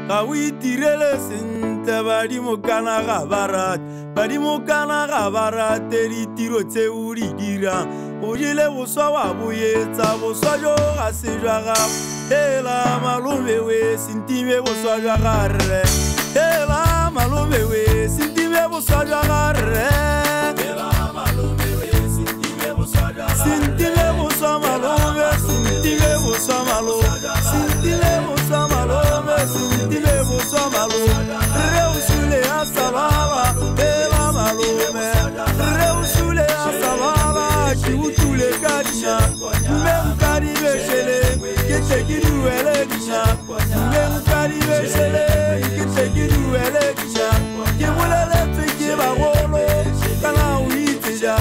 Kawi tirele sente badi mokana gabarat badi mokana gabarat eri tiro tse uri dira ojile boswa wa boyetsa boswa jo ga sejwaga ela malome we sintime boswa jwa gare ela malome we sintime boswa jwa gare ela malome we sintime boswa jwa gare sintime boswa malome sintime boswa malome sintime boswa malome sintime boswa malome reusule asalama ela malome reusule asalama kiutule kadina même karibe shele kete kiduele dina même karibe shele kete kiduele dina kimulele twiki bagolo kana uitija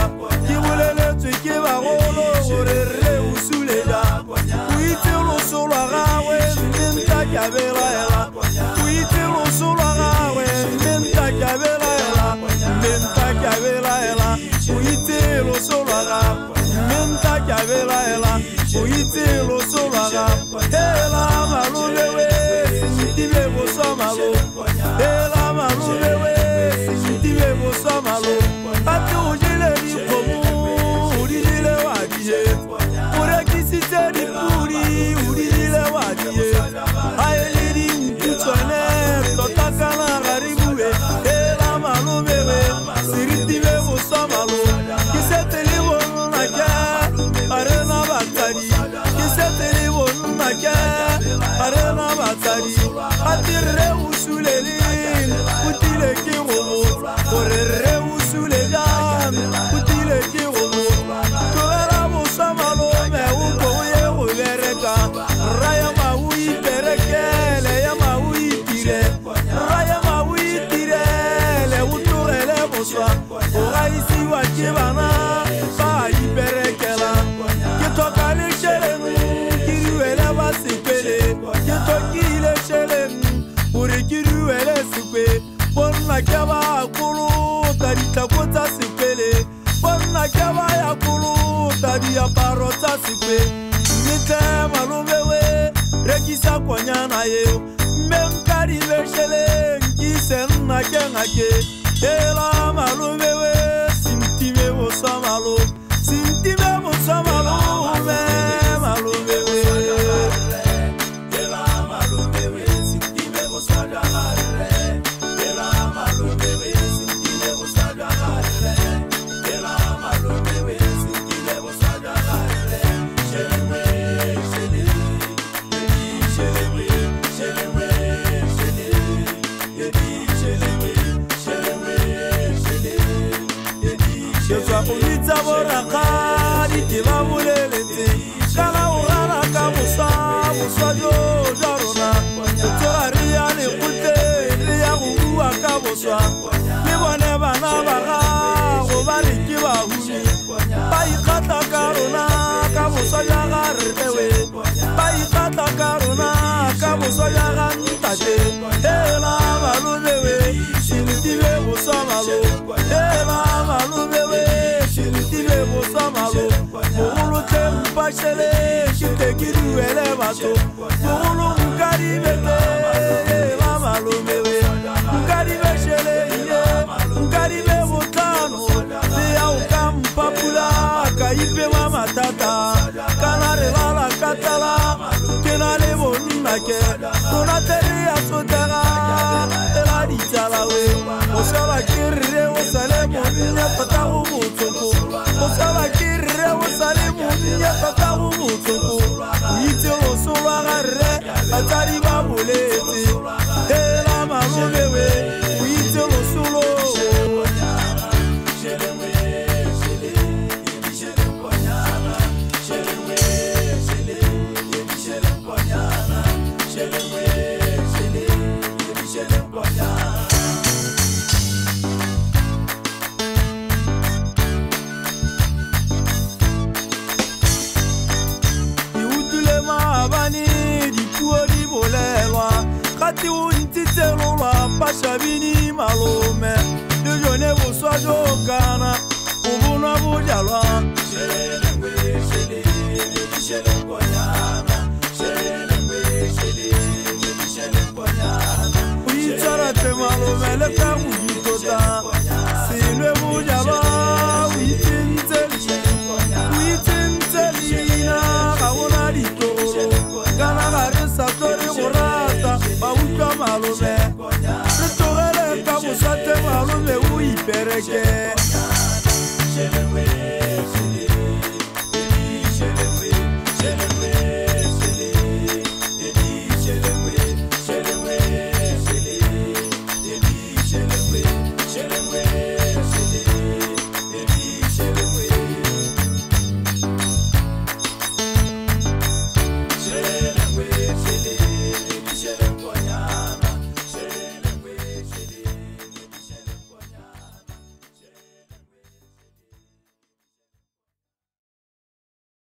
kimulele twiki bagolo orere usule ja uitilo solo gawe menta kabela ela uitilo solo gawe menta kabela ela menta kabela ela uitilo solo gawe menta kabela ela uitilo solo gawe ela malule we sintime boswa malo ela malule we sintime boswa malo ati ujile ni komu urijile wadiye ure kisite ni puri urijile wadiye ayeliri mkutwane totakana garibuwe ela malume we siritime boswa malo kiseteli wonu nake arena batari kiseteli wonu nake arena batari atire usuleli utile kirobo orere usule jam utile kirobo toera boswa malo me uko ye ubereka raya maui perekele ya maui tire raya maui tire le uturele boswa oraisi wa kibana ba iberekela kitokale shelenu kiruele basikele kitokile shelenu uri kiruele sikwe bonna kaba akulu tarita kota sikele bonna kaba yakulu tadia parota sikwe nite malume we rekisa kwanyana ye memkari veshele nkisen na kengake ela malume we sintime boswa malo sintime boswa malo me malume we ela malume we sintime boswa gare ela malume we sintime boswa gare ela malume we sintime boswa gare chelwe chele chelwe chelwe chele yedi chelwe chelwe chele yedi chelwa unitsa borakadi tibabulelete kala urara kabusa busa jo jarona toria le kute ya uwa kabuswa libone bana baga go bari kibahuni bai kata karona kabusa ya garrewe bai kata karona kabusa ya gantate ela malumewe shintibe busa malo ela malumewe shintibe busa malo mulu tempa shele shite kidu ele bato mulu ngari bete ela malumewe ngari beshele ye ngari be botano ya ukampa pula kaipe mama tata kanare la katala kenale bonake konateri asotara ela ditala we osala kirre osale monya patahu mutoko osala kirre osale monya patahu mutoko ite osala garre atari babuleti ela malume we ite osolo ka buyitota silwe bujaba uitintelina gaona ditoro kana gare sa tori go rata ba utlwa malome re tlogele ka bosate malome o ipereke Shall we?